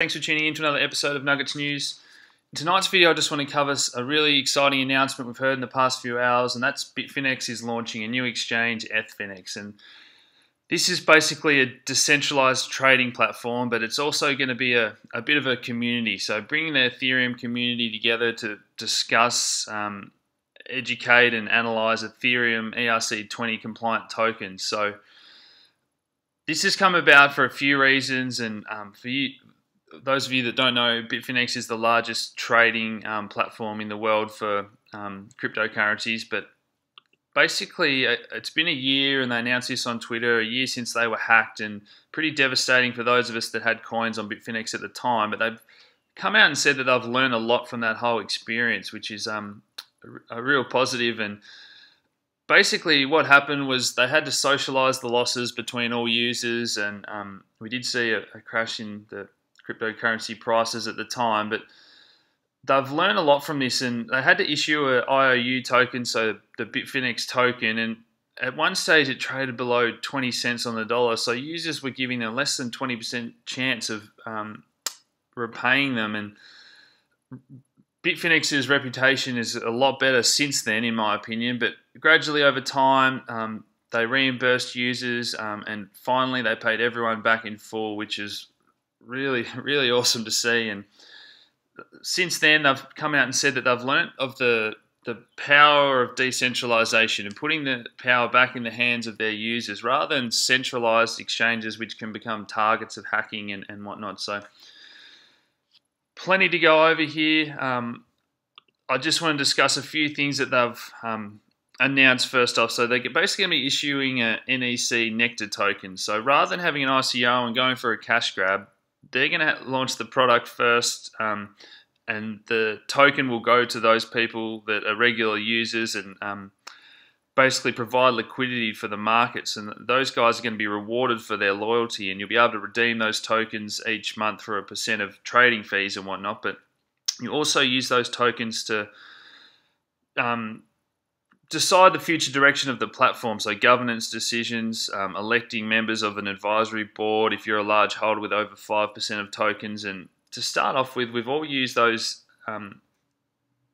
Thanks for tuning in to another episode of Nuggets News. In tonight's video, I just want to cover a really exciting announcement we've heard in the past few hours, and that's Bitfinex is launching a new exchange, EthFinex. And this is basically a decentralized trading platform, but it's also going to be a bit of a community. So bringing the Ethereum community together to discuss, educate and analyze Ethereum ERC20 compliant tokens. So this has come about for a few reasons, and those of you that don't know, Bitfinex is the largest trading platform in the world for cryptocurrencies. But basically, it's been a year, and they announced this on Twitter, a year since they were hacked, and pretty devastating for those of us that had coins on Bitfinex at the time. But they've come out and said that they've learned a lot from that whole experience, which is a real positive. And basically what happened was they had to socialize the losses between all users, and we did see a crash in the cryptocurrency prices at the time, but they've learned a lot from this, and they had to issue an IOU token, so the Bitfinex token, and at one stage it traded below 20 cents on the dollar, so users were giving them less than 20% chance of repaying them. And Bitfinex's reputation is a lot better since then, in my opinion, but gradually over time they reimbursed users, and finally they paid everyone back in full, which is really awesome to see. And since then they've come out and said that they've learnt of the power of decentralization and putting the power back in the hands of their users rather than centralized exchanges which can become targets of hacking and whatnot. So plenty to go over here. I just want to discuss a few things that they've announced first off. So they're basically going to be issuing a NEC Nectar token. So rather than having an ICO and going for a cash grab, they're going to launch the product first, and the token will go to those people that are regular users and basically provide liquidity for the markets. And those guys are going to be rewarded for their loyalty, and you'll be able to redeem those tokens each month for a % of trading fees and whatnot. But you also use those tokens to decide the future direction of the platform, so governance decisions, electing members of an advisory board if you're a large holder with over 5% of tokens. And to start off with, we've all used those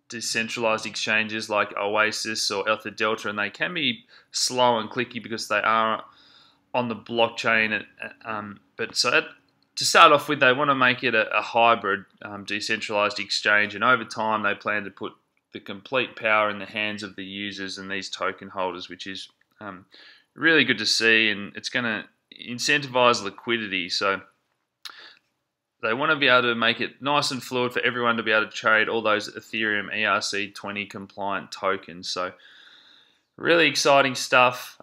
decentralized exchanges like Oasis or Alpha Delta, and they can be slow and clicky because they are on the blockchain. But to start off with, they want to make it a hybrid decentralized exchange, and over time they plan to put the complete power in the hands of the users and these token holders, which is really good to see, and it's going to incentivize liquidity. So they want to be able to make it nice and fluid for everyone to be able to trade all those Ethereum ERC20 compliant tokens. So really exciting stuff.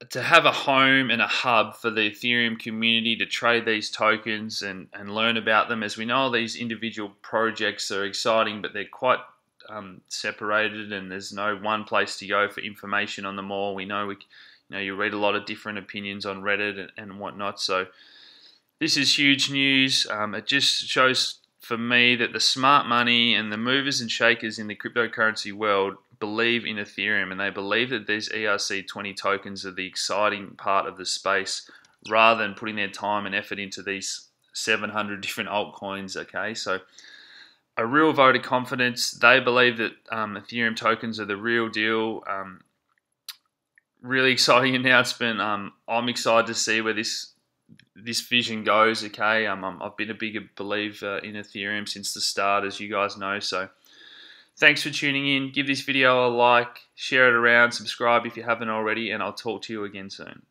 To have a home and a hub for the Ethereum community to trade these tokens and learn about them. As we know, these individual projects are exciting, but they're quite separated, and there's no one place to go for information on them all. We know you read a lot of different opinions on Reddit and whatnot. So this is huge news. It just shows for me that the smart money and the movers and shakers in the cryptocurrency world believe in Ethereum, and they believe that these ERC20 tokens are the exciting part of the space rather than putting their time and effort into these 700 different altcoins. Okay, so a real vote of confidence. They believe that Ethereum tokens are the real deal. Really exciting announcement. I'm excited to see where this vision goes. Okay, I've been a bigger believer in Ethereum since the start, as you guys know. So thanks for tuning in. Give this video a like, share it around, subscribe if you haven't already, and I'll talk to you again soon.